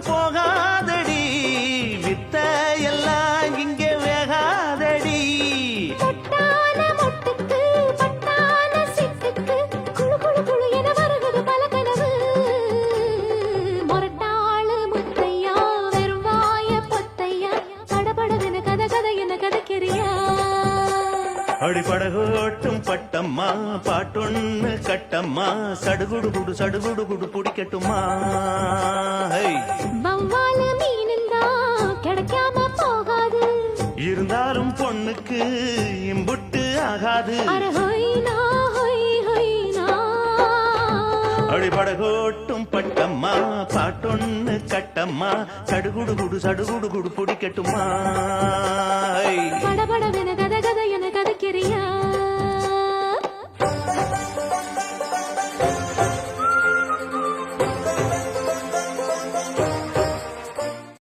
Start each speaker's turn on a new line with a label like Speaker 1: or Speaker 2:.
Speaker 1: போகாதடி வித்த எல்லாம் இங்கே வேகாதடி
Speaker 2: பொட்டான மொட்டுக்கு பட்டான சிட்டுக்கு குழு குழு குழு என வருகுது பல கனவு மொரட்டாளு முத்தையா வெறும் வாய பொத்தையா படபடவென கதை கதை என கதைக்கிறியா
Speaker 1: அடிப்படகோட்டும் பட்டம்மா பாட்டொன்னு கட்டம்மா சடுகுடு குடு சடுகுடு குடு பிடிக்கட்டுமா
Speaker 2: வவ்வால மீனுந்தா கிடைக்காம போகாது
Speaker 1: இருந்தாலும் பொண்ணுக்கு இம்புட்டு ஆகாது அடிப்படகோட்டும் பட்டம்மா பாட்டொன்னு கட்டம்மா சடுகுடு குடு சடுகுடு குடு பிடிக்கட்டுமா
Speaker 2: படபடவென கதை கதை என கதைக்கிறியா